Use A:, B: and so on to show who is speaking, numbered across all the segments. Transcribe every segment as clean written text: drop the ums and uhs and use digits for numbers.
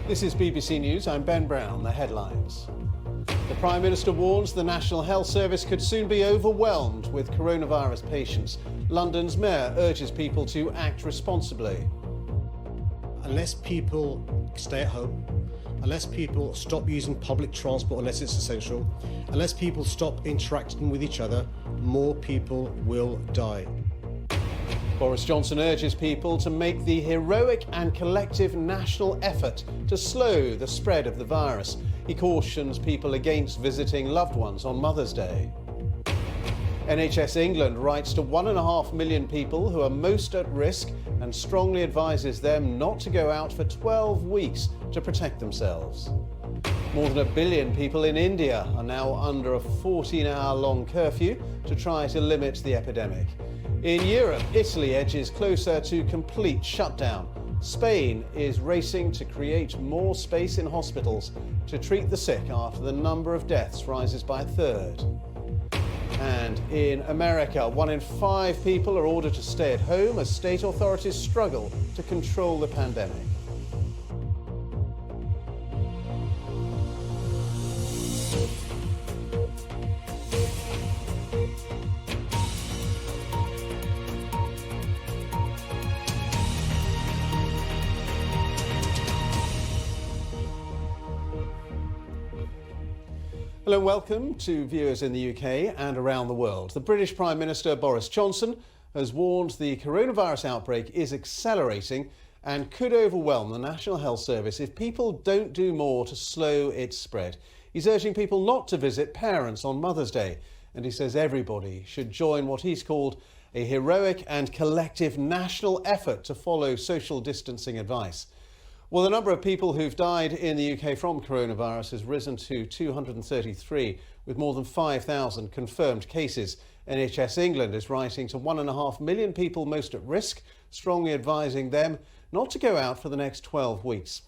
A: This is BBC News. I'm Ben Brown. The headlines. The Prime Minister warns the National Health Service could soon be overwhelmed with coronavirus patients. London's mayor urges people to act responsibly.
B: Unless people stay at home, unless people stop using public transport unless it's essential, unless people stop interacting with each other, more people will die.
A: Boris Johnson urges people to make the heroic and collective national effort to slow the spread of the virus. He cautions people against visiting loved ones on Mother's Day. NHS England writes to 1.5 million people who are most at risk and strongly advises them not to go out for 12 weeks to protect themselves. More than 1 billion people in India are now under a 14-hour-long curfew to try to limit the epidemic. In Europe, Italy edges closer to complete shutdown. Spain is racing to create more space in hospitals to treat the sick after the number of deaths rises by a third. And in America, 1 in 5 people are ordered to stay at home as state authorities struggle to control the pandemic. Hello and welcome to viewers in the UK and around the world. The British Prime Minister Boris Johnson has warned the coronavirus outbreak is accelerating and could overwhelm the National Health Service if people don't do more to slow its spread. He's urging people not to visit parents on Mother's Day, and he says everybody should join what he's called a heroic and collective national effort to follow social distancing advice. Well, the number of people who've died in the UK from coronavirus has risen to 233, with more than 5,000 confirmed cases. NHS England is writing to 1.5 million people most at risk, strongly advising them not to go out for the next 12 weeks.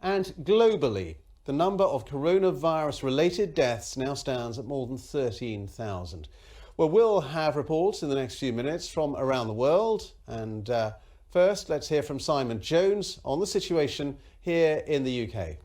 A: And globally, the number of coronavirus-related deaths now stands at more than 13,000. Well, we'll have reports in the next few minutes from around the world, and first, let's hear from Simon Jones on the situation here in the UK.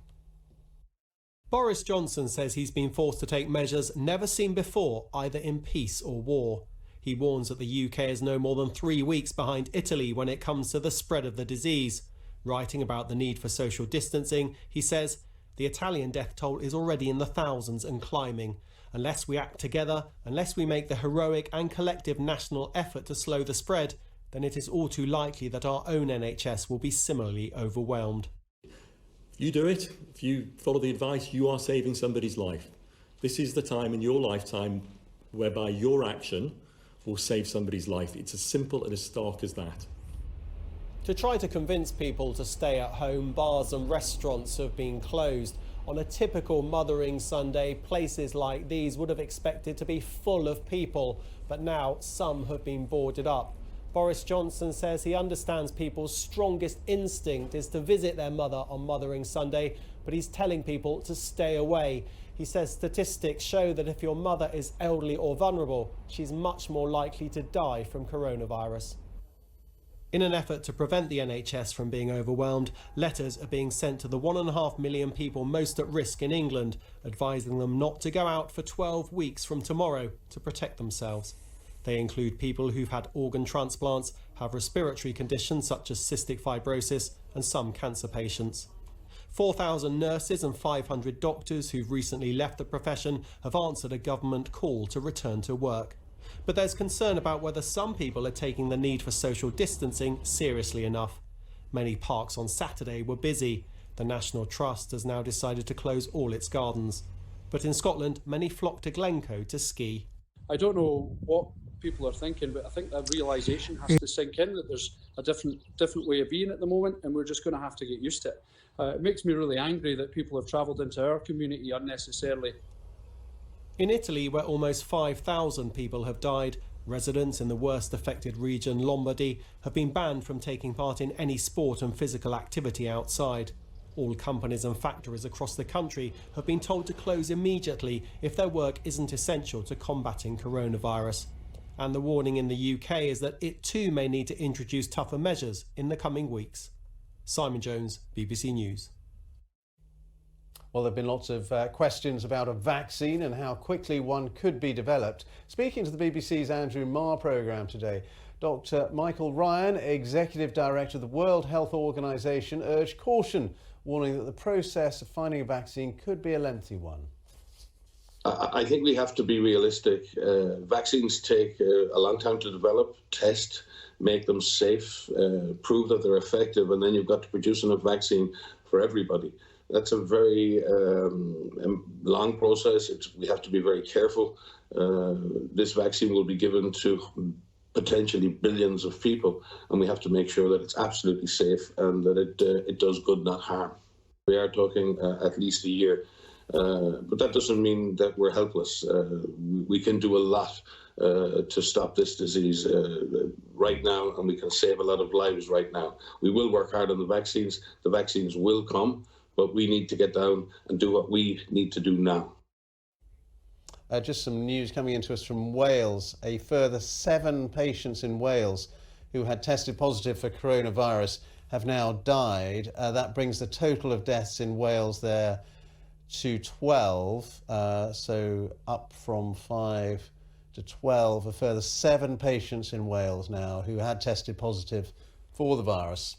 C: Boris Johnson says he's been forced to take measures never seen before, either in peace or war. He warns that the UK is no more than 3 weeks behind Italy when it comes to the spread of the disease. Writing about the need for social distancing, he says, the Italian death toll is already in the thousands and climbing. Unless we act together, unless we make the heroic and collective national effort to slow the spread, then it is all too likely that our own NHS will be similarly overwhelmed.
D: If you do it, if you follow the advice, you are saving somebody's life. This is the time in your lifetime whereby your action will save somebody's life. It's as simple and as stark as that.
C: To try to convince people to stay at home, bars and restaurants have been closed. On a typical Mothering Sunday, places like these would have expected to be full of people, but now some have been boarded up. Boris Johnson says he understands people's strongest instinct is to visit their mother on Mothering Sunday, but he's telling people to stay away. He says statistics show that if your mother is elderly or vulnerable, she's much more likely to die from coronavirus. In an effort to prevent the NHS from being overwhelmed, letters are being sent to the 1.5 million people most at risk in England, advising them not to go out for 12 weeks from tomorrow to protect themselves. They include people who've had organ transplants, have respiratory conditions such as cystic fibrosis, and some cancer patients. 4,000 nurses and 500 doctors who've recently left the profession have answered a government call to return to work. But there's concern about whether some people are taking the need for social distancing seriously enough. Many parks on Saturday were busy. The National Trust has now decided to close all its gardens. But in Scotland, many flock to Glencoe to ski.
E: I don't know what people are thinking, but I think that realisation has to sink in that there's a different way of being at the moment, and we're just going to have to get used to it. It makes me really angry that people have travelled into our community unnecessarily.
C: In Italy, where almost 5,000 people have died, residents in the worst affected region, Lombardy, have been banned from taking part in any sport and physical activity outside. All companies and factories across the country have been told to close immediately if their work isn't essential to combating coronavirus. And the warning in the UK is that it too may need to introduce tougher measures in the coming weeks. Simon Jones, BBC News.
A: Well, there have been lots of questions about a vaccine and how quickly one could be developed. Speaking to the BBC's Andrew Marr programme today, Dr. Michael Ryan, Executive Director of the World Health Organization, urged caution, warning that the process of finding a vaccine could be a lengthy one.
F: I think we have to be realistic. Vaccines take a long time to develop, test, make them safe, prove that they're effective, and then you've got to produce enough vaccine for everybody. That's a very long process. We have to be very careful. This vaccine will be given to potentially billions of people, and we have to make sure that it's absolutely safe and that it does good, not harm. We are talking at least a year, but that doesn't mean that we're helpless. We can do a lot to stop this disease right now, and we can save a lot of lives right now. We will work hard on the vaccines. The vaccines will come, but we need to get down and do what we need to do now.
A: Just some news coming into us from Wales. A further 7 patients in Wales who had tested positive for coronavirus have now died. That brings the total of deaths in Wales there to 12, so up from 5 to 12. A further 7 patients in Wales now who had tested positive for the virus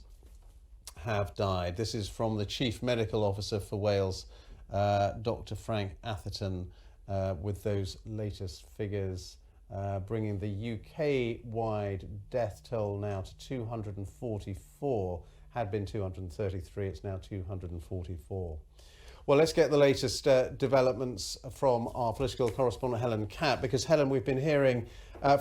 A: have died. This is from the Chief Medical Officer for Wales, Dr. Frank Atherton, with those latest figures, bringing the UK-wide death toll now to 244. Had been 233, it's now 244. Well, let's get the latest developments from our political correspondent Helen Catt, because Helen, we've been hearing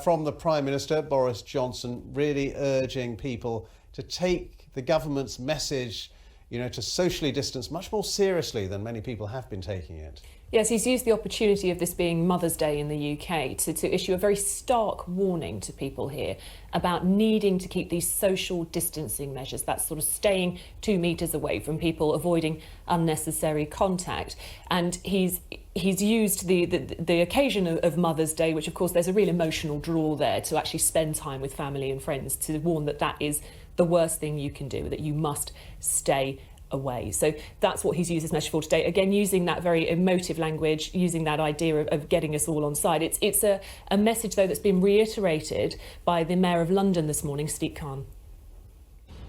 A: from the Prime Minister, Boris Johnson, really urging people to take the government's message, to socially distance much more seriously than many people have been taking it.
G: Yes, he's used the opportunity of this being Mother's Day in the UK to issue a very stark warning to people here about needing to keep these social distancing measures, that's sort of staying 2 metres away from people, avoiding unnecessary contact. And he's used the occasion of Mother's Day, which of course there's a real emotional draw there, to actually spend time with family and friends, to warn that is the worst thing you can do, that you must stay away. So that's what he's used his message for today. Again, using that very emotive language, using that idea of getting us all on side. It's a message, though, that's been reiterated by the Mayor of London this morning, Sadiq Khan.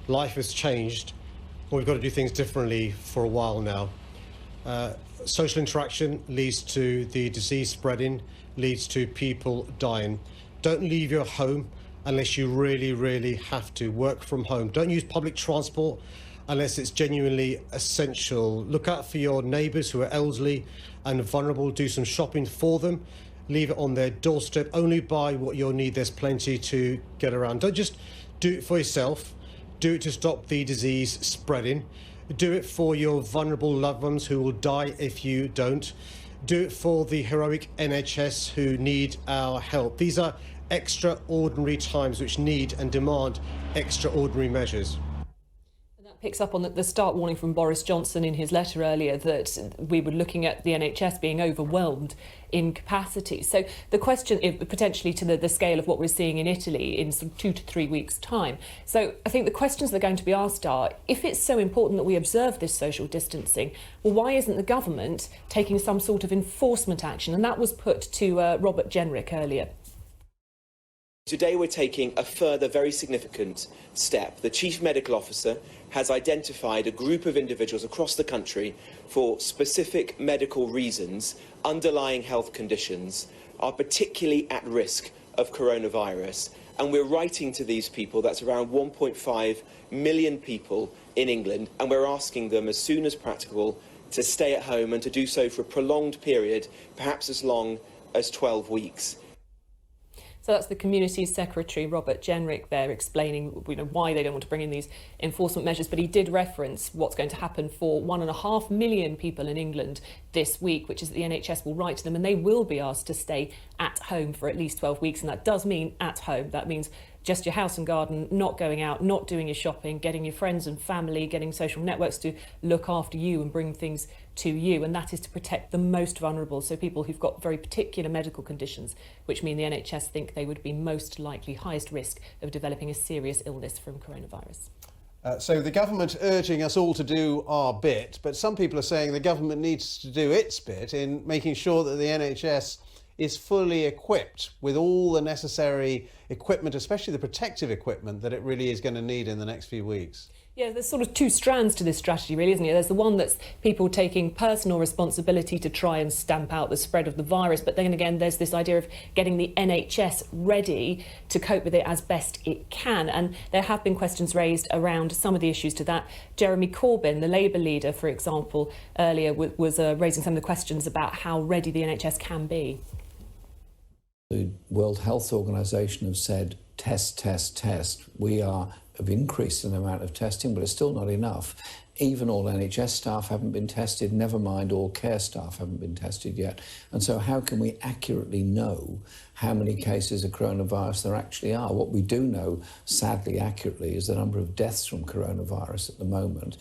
B: Life has changed. We've got to do things differently for a while now. Social interaction leads to the disease spreading, leads to people dying. Don't leave your home unless you really, really have to. Work from home. Don't use public transport unless it's genuinely essential. Look out for your neighbours who are elderly and vulnerable. Do some shopping for them. Leave it on their doorstep. Only buy what you'll need. There's plenty to get around. Don't just do it for yourself. Do it to stop the disease spreading. Do it for your vulnerable loved ones who will die if you don't. Do it for the heroic NHS who need our help. These are extraordinary times which need and demand extraordinary measures.
G: Picks up on the stark warning from Boris Johnson in his letter earlier that we were looking at the NHS being overwhelmed in capacity. So the question potentially to the scale of what we're seeing in Italy in some 2 to 3 weeks' time. So I think the questions that are going to be asked are, if it's so important that we observe this social distancing, well, why isn't the government taking some sort of enforcement action? And that was put to Robert Jenrick earlier.
H: Today we're taking a further very significant step. The Chief Medical Officer has identified a group of individuals across the country for specific medical reasons, underlying health conditions, are particularly at risk of coronavirus. And we're writing to these people, that's around 1.5 million people in England, and we're asking them as soon as practicable to stay at home and to do so for a prolonged period, perhaps as long as 12 weeks.
G: So that's the Community Secretary, Robert Jenrick, there explaining why they don't want to bring in these enforcement measures. But he did reference what's going to happen for 1.5 million people in England this week, which is that the NHS will write to them and they will be asked to stay at home for at least 12 weeks. And that does mean at home. That means just your house and garden, not going out, not doing your shopping, getting your friends and family, getting social networks to look after you and bring things to you. And that is to protect the most vulnerable. So people who've got very particular medical conditions, which mean the NHS think they would be most likely highest risk of developing a serious illness from coronavirus.
A: So the government urging us all to do our bit, but some people are saying the government needs to do its bit in making sure that the NHS is fully equipped with all the necessary equipment, especially the protective equipment that it really is going to need in the next few weeks.
G: Yeah, there's sort of two strands to this strategy, really, isn't it? There's the one that's people taking personal responsibility to try and stamp out the spread of the virus. But then again, there's this idea of getting the NHS ready to cope with it as best it can. And there have been questions raised around some of the issues to that. Jeremy Corbyn, the Labour leader, for example, earlier was raising some of the questions about how ready the NHS can be.
I: The World Health Organization have said, test, test, test. We have increased in the amount of testing, but it's still not enough. Even all NHS staff haven't been tested, never mind all care staff haven't been tested yet. And so how can we accurately know how many cases of coronavirus there actually are? What we do know, sadly, accurately, is the number of deaths from coronavirus at the moment.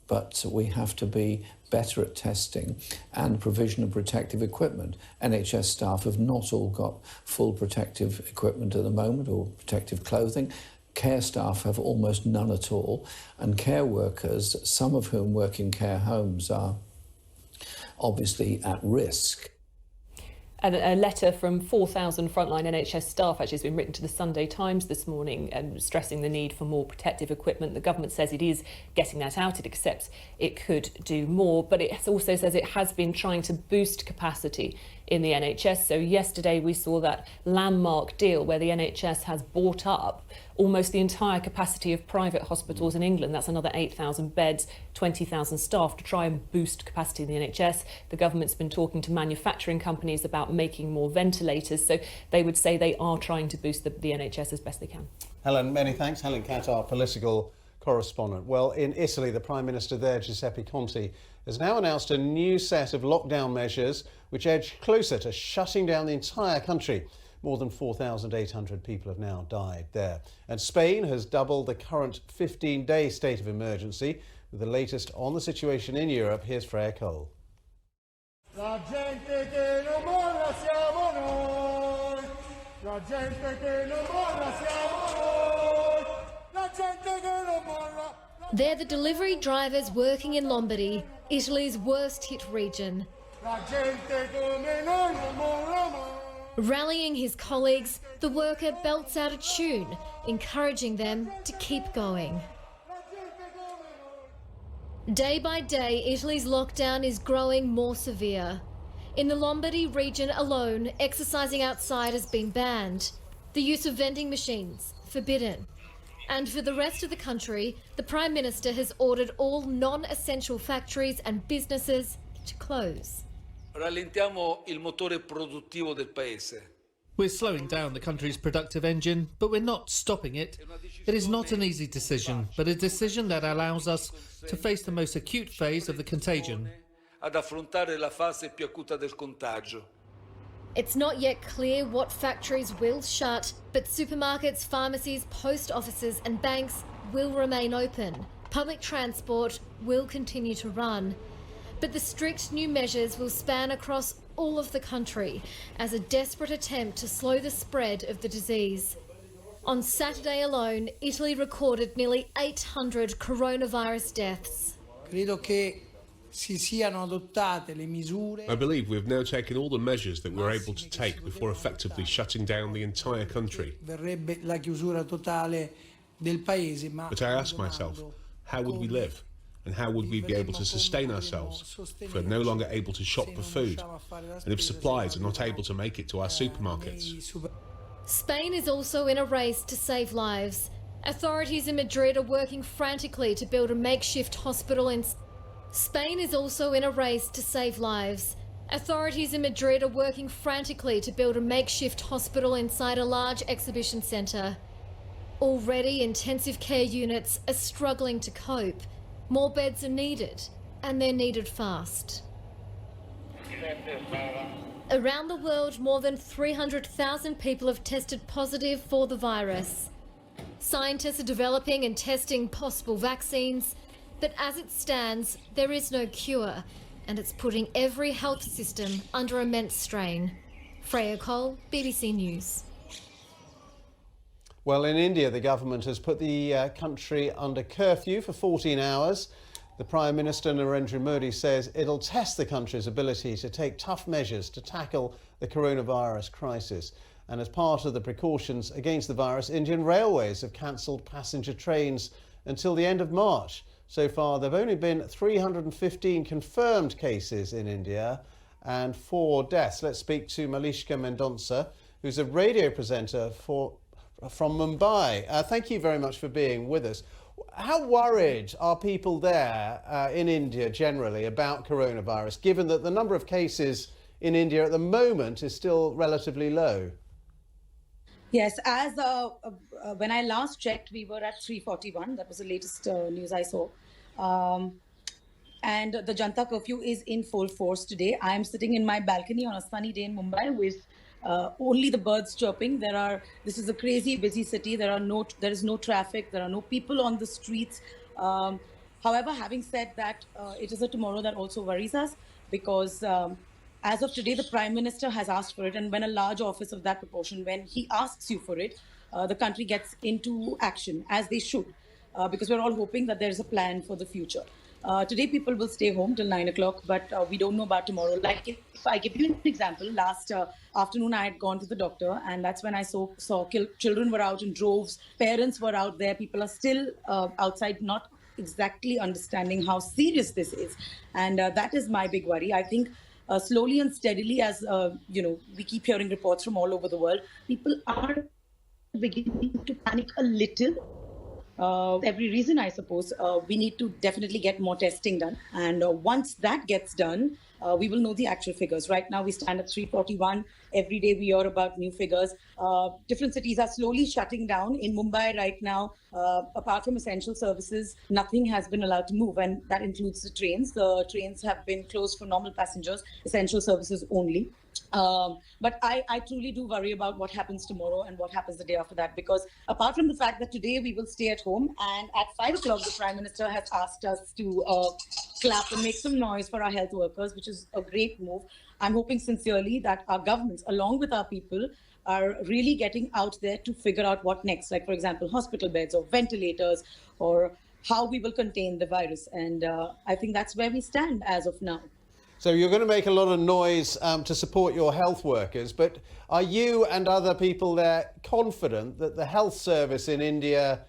I: But we have to be better at testing and provision of protective equipment. NHS staff have not all got full protective equipment at the moment, or protective clothing. Care staff have almost none at all, and care workers, some of whom work in care homes, are obviously at risk.
G: And a letter from 4,000 frontline NHS staff actually has been written to the Sunday Times this morning, stressing the need for more protective equipment. The government says it is getting that out. It accepts it could do more, but it also says it has been trying to boost capacity in the NHS. So yesterday we saw that landmark deal where the NHS has bought up almost the entire capacity of private hospitals in England. That's another 8,000 beds, 20,000 staff to try and boost capacity in the NHS. The government's been talking to manufacturing companies about making more ventilators. So they would say they are trying to boost the NHS as best they can.
A: Helen, many thanks. Helen Catt, our political correspondent. Well, in Italy, the Prime Minister there, Giuseppe Conte, has now announced a new set of lockdown measures which edge closer to shutting down the entire country. More than 4,800 people have now died there. And Spain has doubled the current 15-day state of emergency. With the latest on the situation in Europe, here's Freya Cole.
J: La gente che non molla siamo noi. La gente che non molla siamo noi. La gente che non molla.
K: They're the delivery drivers working in Lombardy, Italy's worst hit region.
J: La gente come noi non molla mai.
K: Rallying his colleagues, the worker belts out a tune, encouraging them to keep going. Day by day, Italy's lockdown is growing more severe. In the Lombardy region alone, exercising outside has been banned. The use of vending machines, forbidden. And for the rest of the country, the Prime Minister has ordered all non-essential factories and businesses to close.
L: Rallentiamo il motore produttivo del paese.
M: We're slowing down the country's productive engine, but we're not stopping it. It is not an easy decision, but a decision that allows us to face the most acute phase of the contagion.
L: Ad affrontare la fase più acuta del contagio.
K: It's not yet clear what factories will shut, but supermarkets, pharmacies, post offices and banks will remain open. Public transport will continue to run. But the strict new measures will span across all of the country as a desperate attempt to slow the spread of the disease. On Saturday alone, Italy recorded nearly 800 coronavirus deaths.
J: Credo che si siano adottate le misure.
N: I believe we've now taken all the measures that we're able to take before effectively shutting down the entire country.
J: Verrebbe la chiusura totale del paese, ma
N: But I ask myself, how would we live? And how would we be able to sustain ourselves if we're no longer able to shop for food and if supplies are not able to make it to our supermarkets?
K: Spain is also in a race to save lives. Authorities in Madrid are working frantically to build a makeshift hospital in... Spain is also in a race to save lives. Authorities in Madrid are working frantically to build a makeshift hospital inside a large exhibition centre. Already, intensive care units are struggling to cope. More beds are needed, and they're needed fast. Around the world, more than 300,000 people have tested positive for the virus. Scientists are developing and testing possible vaccines, but as it stands, there is no cure, and it's putting every health system under immense strain. Freya Cole, BBC News.
A: Well, in India, the government has put the country under curfew for 14 hours. The Prime Minister, Narendra Modi, says it'll test the country's ability to take tough measures to tackle the coronavirus crisis. And as part of the precautions against the virus, Indian Railways have cancelled passenger trains until the end of March. So far, there have only been 315 confirmed cases in India and 4 deaths. Let's speak to Malishka Mendonca, who's a radio presenter from Mumbai. Thank you very much for being with us. How worried are people there in India generally about coronavirus, given that the number of cases in India at the moment is still relatively low?
O: Yes, as when I last checked, we were at 341. That was the latest news I saw. And the Janta curfew is in full force today. I am sitting in my balcony on a sunny day in Mumbai with only the birds chirping. This is a crazy busy city. There is no traffic. There are no people on the streets. However, having said that, it is a tomorrow that also worries us because as of today, the Prime Minister has asked for it. And when a large office of that proportion, when he asks you for it, the country gets into action, as they should, because we're all hoping that there's a plan for the future. Today, people will stay home till 9 o'clock, but we don't know about tomorrow. Like if I give you an example, last afternoon, I had gone to the doctor, and that's when I saw children were out in droves, parents were out there, people are still outside, not exactly understanding how serious this is. And that is my big worry. I think slowly and steadily, as we keep hearing reports from all over the world, people are beginning to panic a little. Every reason, I suppose, we need to definitely get more testing done. And once that gets done, we will know the actual figures. Right now, we stand at 341. Every day we hear about new figures. Different cities are slowly shutting down. In Mumbai right now, apart from essential services, nothing has been allowed to move. And that includes the trains. The trains have been closed for normal passengers, essential services only. But I truly do worry about what happens tomorrow and what happens the day after that, because apart from the fact that today we will stay at home, and at 5 o'clock the Prime Minister has asked us to clap and make some noise for our health workers, which is a great move. I'm hoping sincerely that our governments, along with our people, are really getting out there to figure out what next, like, for example, hospital beds or ventilators, or how we will contain the virus. And I think that's where we stand as of now.
A: So you're going to make a lot of noise to support your health workers, but are you and other people there confident that the health service in India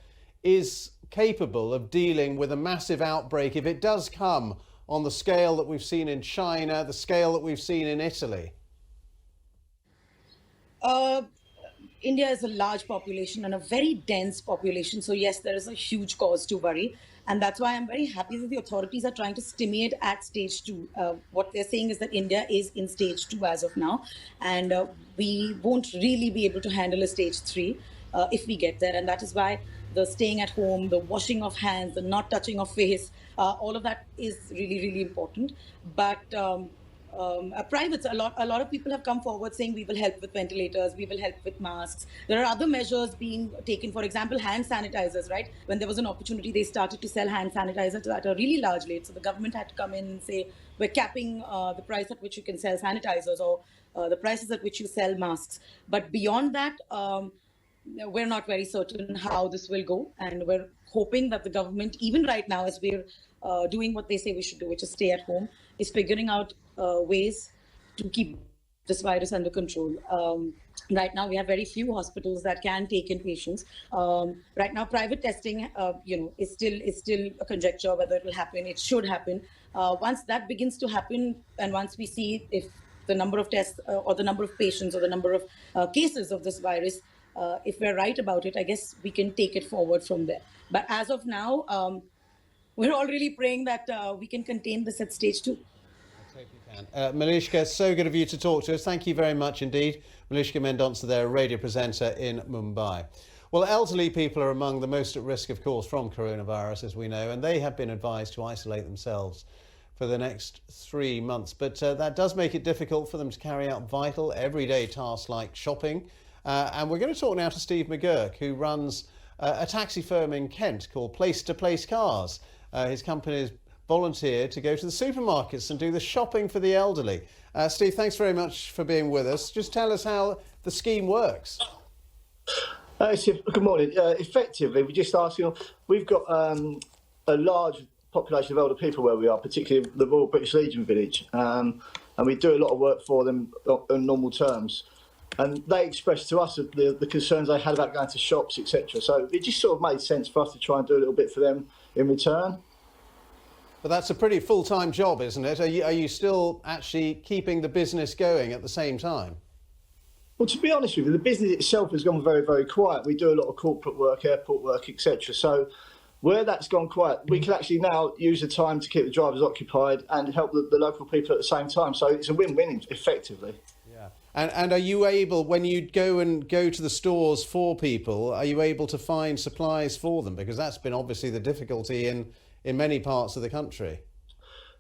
A: is capable of dealing with a massive outbreak if it does come on the scale that we've seen in China, the scale that we've seen in Italy?
O: India is a large population and a very dense population. So yes, there is a huge cause to worry. And that's why I'm very happy that the authorities are trying to stimulate at stage 2. What they're saying is that India is in stage 2 as of now. And we won't really be able to handle a stage 3 if we get there. And that is why the staying at home, the washing of hands, the not touching of face, all of that is really, really important. But privates, a lot of people have come forward saying we will help with ventilators, we will help with masks. There are other measures being taken, for example, hand sanitizers, right? When there was an opportunity, they started to sell hand sanitizers at a really large rate. So the government had to come in and say, we're capping the price at which you can sell sanitizers, or the prices at which you sell masks. But beyond that, we're not very certain how this will go. And we're hoping that the government, even right now, as we're doing what they say we should do, which is stay at home, is figuring out ways to keep this virus under control. Right now, we have very few hospitals that can take in patients. Right now, private testing, is still a conjecture whether it will happen. It should happen. Once that begins to happen, and once we see if the number of tests or the number of patients or the number of cases of this virus, if we're right about it, I guess we can take it forward from there. But as of now, we're all really praying that we can contain this at stage 2.
A: Malishka, so good of you to talk to us. Thank you very much indeed. Malishka Mendonca there, a radio presenter in Mumbai. Well, elderly people are among the most at risk, of course, from coronavirus, as we know, and they have been advised to isolate themselves for the next 3 months. But that does make it difficult for them to carry out vital, everyday tasks like shopping. And we're going to talk now to Steve McGurk, who runs a taxi firm in Kent called Place to Place Cars. His company has volunteered to go to the supermarkets and do the shopping for the elderly. Steve, thanks very much for being with us. Just tell us how the scheme works.
P: Good morning. Effectively, we're just asking. We've got a large population of older people where we are, particularly the Royal British Legion Village, and we do a lot of work for them on normal terms. And they expressed to us the concerns they had about going to shops, etc. So it just sort of made sense for us to try and do a little bit for them in return.
A: But that's a pretty full-time job, isn't it? Are you still actually keeping the business going at the same time?
P: Well, to be honest with you, the business itself has gone very, very quiet. We do a lot of corporate work, airport work, etc. So where that's gone quiet, we can actually now use the time to keep the drivers occupied and help the local people at the same time. So it's a win-win, effectively.
A: Yeah. And are you able, when you go to the stores for people, are you able to find supplies for them? Because that's been obviously the difficulty in many parts of the country.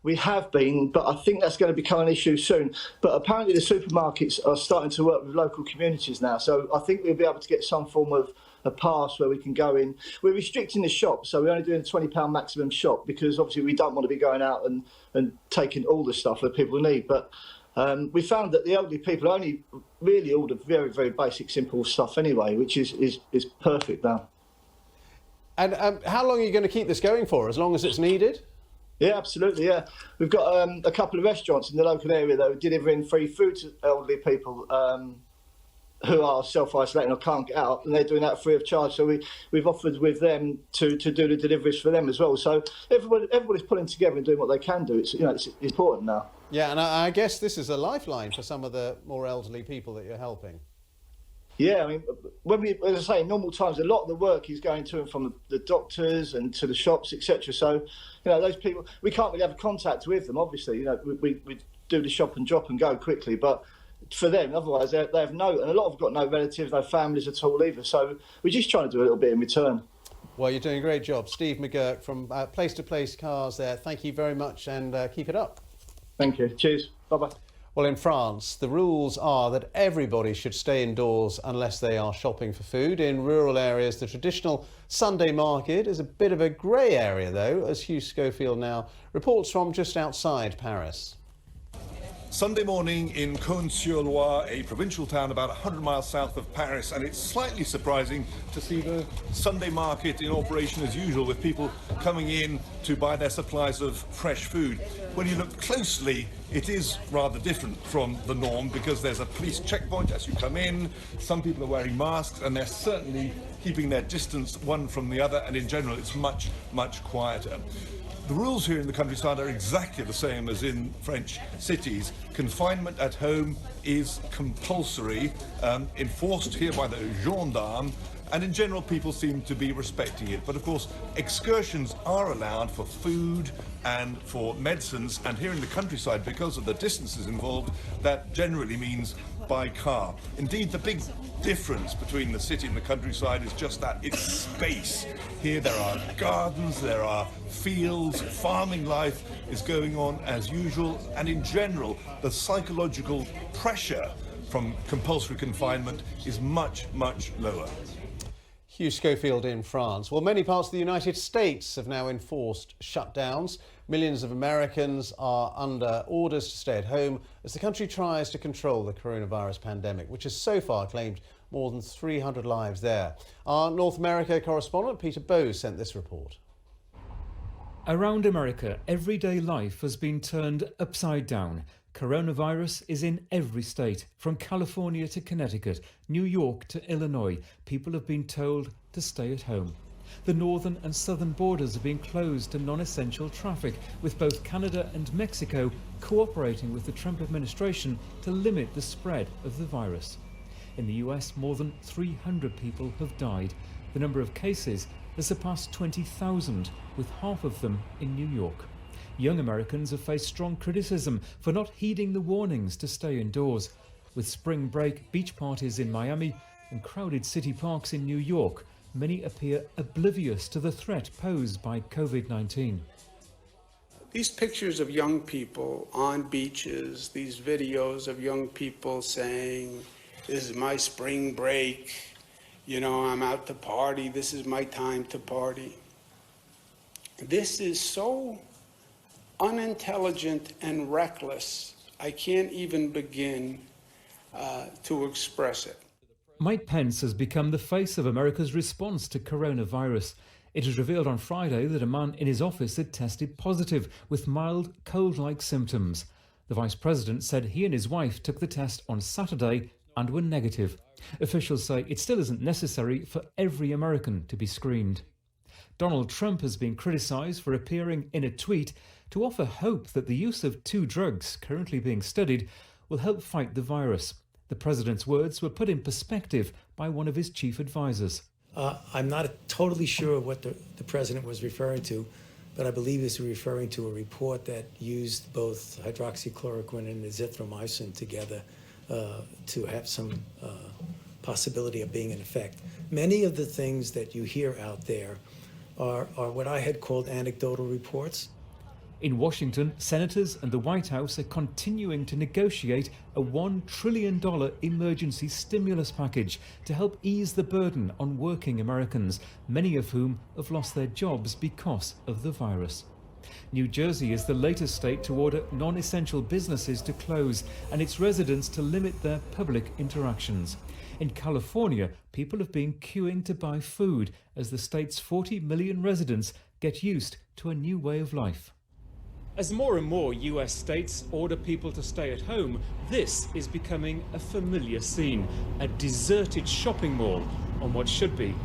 P: We have been, but I think that's going to become an issue soon. But apparently the supermarkets are starting to work with local communities now. So I think we'll be able to get some form of a pass where we can go in. We're restricting the shop, so we're only doing a £20 maximum shop because obviously we don't want to be going out and taking all the stuff that people need. But we found that the elderly people only really order very, very basic, simple stuff anyway, which is perfect now.
A: And how long are you going to keep this going for? As long as it's needed?
P: Yeah, absolutely, yeah. We've got a couple of restaurants in the local area that are delivering free food to elderly people who are self-isolating or can't get out, and they're doing that free of charge. So we've offered with them to do the deliveries for them as well. So everybody's pulling together and doing what they can do. It's important now.
A: Yeah, and I guess this is a lifeline for some of the more elderly people that you're helping.
P: Yeah, I mean, as I say, in normal times, a lot of the work is going to and from the doctors and to the shops, etc. So, those people, we can't really have contact with them, obviously. We do the shop and drop and go quickly, but for them, otherwise, they have no, and a lot have got no relatives, no families at all either. So we're just trying to do a little bit in return.
A: Well, you're doing a great job. Steve McGurk from Place to Place Cars there. Thank you very much and keep it up.
P: Thank you. Cheers. Bye-bye.
A: Well, in France, the rules are that everybody should stay indoors unless they are shopping for food. In rural areas, the traditional Sunday market is a bit of a grey area, though, as Hugh Schofield now reports from just outside Paris.
Q: Sunday morning in Cosne-sur-Loire, a provincial town about 100 miles south of Paris, and it's slightly surprising to see the Sunday market in operation as usual, with people coming in to buy their supplies of fresh food. When you look closely, it is rather different from the norm because there's a police checkpoint as you come in. Some people are wearing masks and they're certainly keeping their distance one from the other, and in general it's much, much quieter. The rules here in the countryside are exactly the same as in French cities. Confinement at home is compulsory, enforced here by the gendarmes, and in general people seem to be respecting it. But of course, excursions are allowed for food and for medicines, and here in the countryside, because of the distances involved, that generally means by car. Indeed, the big difference between the city and the countryside is just that, it's space. Here there are gardens, there are fields, farming life is going on as usual, and in general, the psychological pressure from compulsory confinement is much, much lower.
A: Hugh Schofield in France. Well, many parts of the United States have now enforced shutdowns. Millions of Americans are under orders to stay at home as the country tries to control the coronavirus pandemic, which has so far claimed more than 300 lives there. Our North America correspondent Peter Bowes sent this report.
R: Around America, everyday life has been turned upside down. Coronavirus is in every state, from California to Connecticut, New York to Illinois. People have been told to stay at home. The northern and southern borders are being closed to non-essential traffic, with both Canada and Mexico cooperating with the Trump administration to limit the spread of the virus. In the US, more than 300 people have died. The number of cases has surpassed 20,000, with half of them in New York. Young Americans have faced strong criticism for not heeding the warnings to stay indoors. With spring break, beach parties in Miami and crowded city parks in New York, many appear oblivious to the threat posed by COVID-19.
S: These pictures of young people on beaches, these videos of young people saying, "This is my spring break, I'm out to party, this is my time to party." This is so unintelligent and reckless, I can't even begin to express it.
R: Mike Pence has become the face of America's response to coronavirus. It was revealed on Friday that a man in his office had tested positive with mild cold-like symptoms. The Vice President said he and his wife took the test on Saturday and were negative. Officials say it still isn't necessary for every American to be screened. Donald Trump has been criticised for appearing in a tweet to offer hope that the use of two drugs currently being studied will help fight the virus. The president's words were put in perspective by one of his chief advisors.
T: I'm not totally sure what the president was referring to, but I believe he's referring to a report that used both hydroxychloroquine and azithromycin together to have some possibility of being in effect. Many of the things that you hear out there are what I had called anecdotal reports.
R: In Washington, senators and the White House are continuing to negotiate a $1 trillion emergency stimulus package to help ease the burden on working Americans, many of whom have lost their jobs because of the virus. New Jersey is the latest state to order non-essential businesses to close and its residents to limit their public interactions. In California, people have been queuing to buy food as the state's 40 million residents get used to a new way of life. As more and more US states order people to stay at home, this is becoming a familiar scene, a deserted shopping mall on what should be